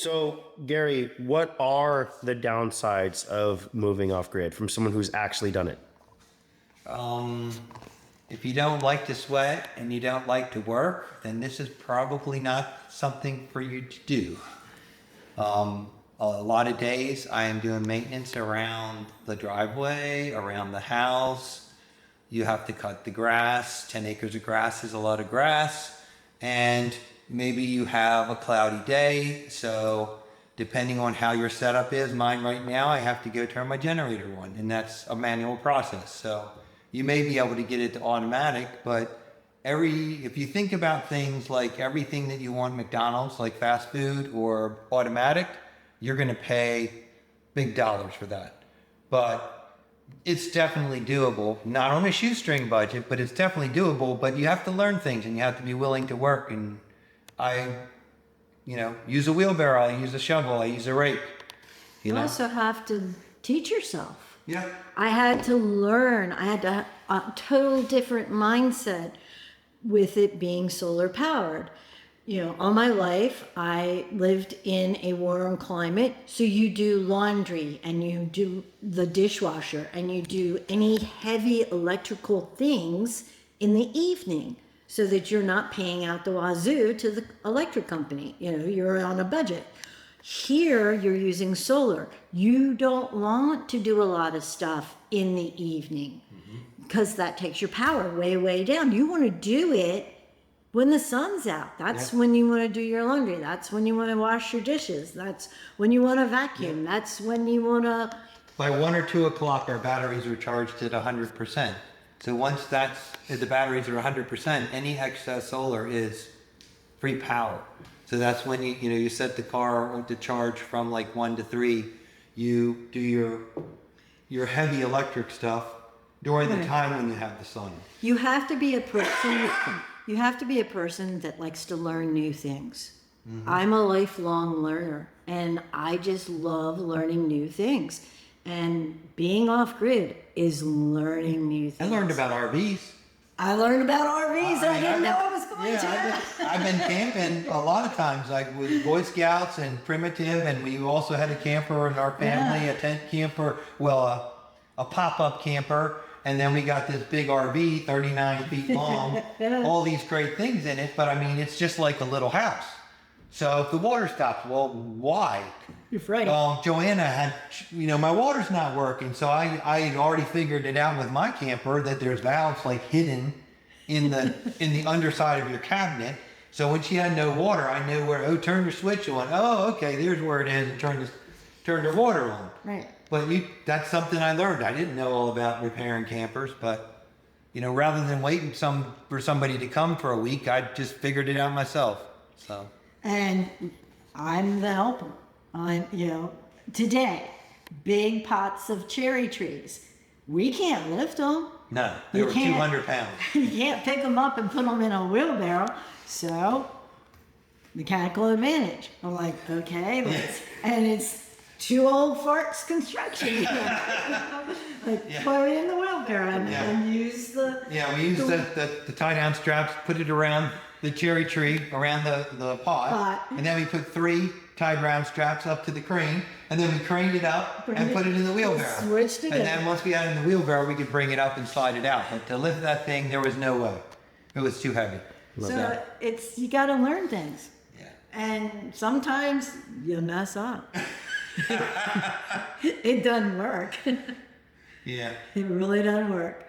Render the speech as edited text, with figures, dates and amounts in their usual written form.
So, Gary, what are the downsides of moving off grid from someone who's actually done it? Um, if you don't like to sweat and you don't like to work, then this is probably not something for you to do. A lot of days I am doing maintenance around the driveway, around the house. You have to cut the grass. 10 acres of grass is a lot of grass. And maybe you have a cloudy day. So depending on how your setup is, mine right now, I have to go turn my generator on, and that's a manual process. So you may be able to get it to automatic, but if you think about things like everything that you want McDonald's, like fast food or automatic, you're going to pay big dollars for that. But it's definitely doable, not on a shoestring budget, but it's definitely doable. But you have to learn things and you have to be willing to work. And I, use a wheelbarrow, I use a shovel, I use a rake. You also have to teach yourself. Yeah. I had to learn. I had a total different mindset with it being solar powered. All my life, I lived in a warm climate. So you do laundry and you do the dishwasher and you do any heavy electrical things in the evening so that you're not paying out the wazoo to the electric company. You're on a budget. Here, you're using solar. You don't want to do a lot of stuff in the evening because that takes your power way, way down. You want to do it when the sun's out. That's when you want to do your laundry. That's when you want to wash your dishes. That's when you want to vacuum. That's when you want to... By 1 or 2 o'clock, our batteries are charged at 100%. So once the batteries are 100%, any excess solar is free power. So that's when you set the car to charge from like 1 to 3. You do your heavy electric stuff during the time when you have the sun. You have to be a person. You have to be a person that likes to learn new things. I'm a lifelong learner, and I just love learning new things. And being off grid is learning new things. I learned about RVs. I learned about RVs. I didn't know I was going to. I've been camping a lot of times, like with Boy Scouts and Primitive, and we also had a camper in our family, a tent camper, a pop-up camper, and then we got this big RV, 39 feet long, all these great things in it, but I mean, it's just like a little house. So if the water stops, well, why? You're right. Joanna had, my water's not working. So I had already figured it out with my camper that there's valves like hidden in the underside of your cabinet. So when she had no water, I knew where, turn your switch on. Oh, okay, there's where it is, and turn the water on. Right. But that's something I learned. I didn't know all about repairing campers, but rather than waiting for somebody to come for a week, I just figured it out myself. So. And I'm the helper. Today, big pots of cherry trees. We can't lift them. No, they were 200 pounds. You can't pick them up and put them in a wheelbarrow. So, mechanical advantage. I'm like, okay, and it's 2 old farts construction. Put it in the wheelbarrow and use the... Yeah, we used the tie-down straps, put it around the cherry tree, around the pot, and then we put 3 tie-down straps up to the crane, and then we craned it up and put it in the wheelbarrow. Switched it and then once we had it in the wheelbarrow, we could bring it up and slide it out. But to lift that thing, there was no way. It was too heavy. So you got to learn things. Yeah. And sometimes you mess up. It doesn't work. Yeah. It really doesn't work.